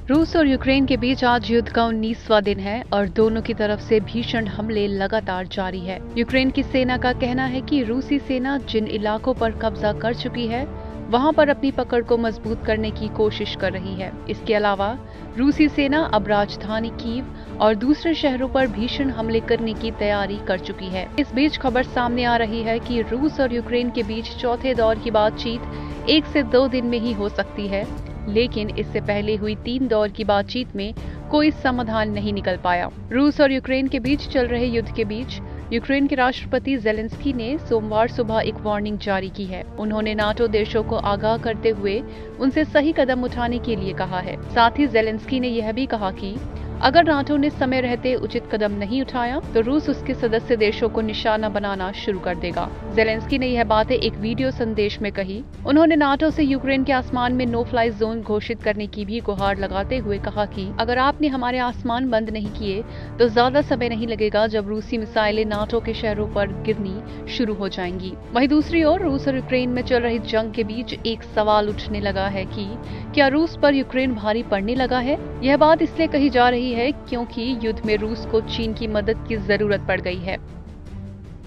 रूस और यूक्रेन के बीच आज युद्ध का 19वां दिन है और दोनों की तरफ से भीषण हमले लगातार जारी है। यूक्रेन की सेना का कहना है कि रूसी सेना जिन इलाकों पर कब्जा कर चुकी है वहां पर अपनी पकड़ को मजबूत करने की कोशिश कर रही है। इसके अलावा रूसी सेना अब राजधानी कीव और दूसरे शहरों पर भीषण हमले करने की तैयारी कर चुकी है। इस बीच खबर सामने आ रही है कि रूस और यूक्रेन के बीच चौथे दौर की बातचीत 1 से 2 दिन में ही हो सकती है, लेकिन इससे पहले हुई 3 दौर की बातचीत में कोई समाधान नहीं निकल पाया। रूस और यूक्रेन के बीच चल रहे युद्ध के बीच यूक्रेन के राष्ट्रपति जेलेंस्की ने सोमवार सुबह एक वार्निंग जारी की है। उन्होंने नाटो देशों को आगाह करते हुए उनसे सही कदम उठाने के लिए कहा है। साथ ही जेलेंस्की ने यह भी कहा कि अगर नाटो ने समय रहते उचित कदम नहीं उठाया तो रूस उसके सदस्य देशों को निशाना बनाना शुरू कर देगा। जेलेंस्की ने यह बातें एक वीडियो संदेश में कही। उन्होंने नाटो से यूक्रेन के आसमान में नो फ्लाई जोन घोषित करने की भी गुहार लगाते हुए कहा कि अगर आपने हमारे आसमान बंद नहीं किए तो ज्यादा समय नहीं लगेगा जब रूसी मिसाइलें नाटो के शहरों पर गिरनी शुरू हो जाएंगी। वहीं दूसरी ओर रूस और यूक्रेन में चल रही जंग के बीच एक सवाल उठने लगा है कि क्या रूस पर यूक्रेन भारी पड़ने लगा है। यह बात इसलिए कही जा रही है क्योंकि युद्ध में रूस को चीन की मदद की जरूरत पड़ गई है।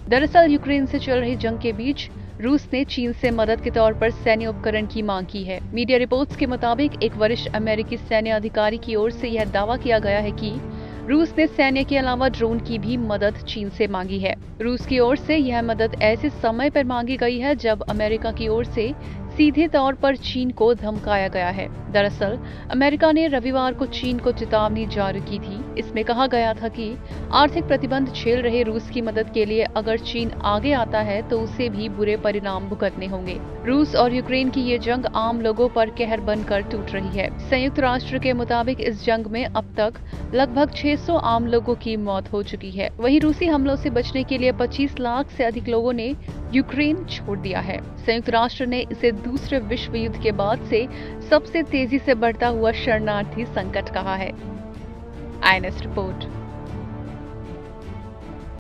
दरअसल यूक्रेन से चल रही जंग के बीच रूस ने चीन से मदद के तौर पर सैन्य उपकरण की मांग की है। मीडिया रिपोर्ट्स के मुताबिक एक वरिष्ठ अमेरिकी सैन्य अधिकारी की ओर से यह दावा किया गया है कि रूस ने सैन्य के अलावा ड्रोन की भी मदद चीन से मांगी है। रूस की ओर से यह मदद ऐसे समय पर मांगी गई है जब अमेरिका की ओर से सीधे तौर पर चीन को धमकाया गया है। दरअसल अमेरिका ने रविवार को चीन को चेतावनी जारी की थी। इसमें कहा गया था कि आर्थिक प्रतिबंध झेल रहे रूस की मदद के लिए अगर चीन आगे आता है तो उसे भी बुरे परिणाम भुगतने होंगे। रूस और यूक्रेन की ये जंग आम लोगों पर कहर बनकर टूट रही है। संयुक्त राष्ट्र के मुताबिक इस जंग में अब तक लगभग 600 आम लोगों की मौत हो चुकी है। वहीं रूसी हमलों से बचने के लिए 25 लाख से अधिक लोगों ने यूक्रेन छोड़ दिया है। संयुक्त राष्ट्र ने इसे दूसरे विश्व युद्ध के बाद से सबसे तेजी से बढ़ता हुआ शरणार्थी संकट कहा है। INS report.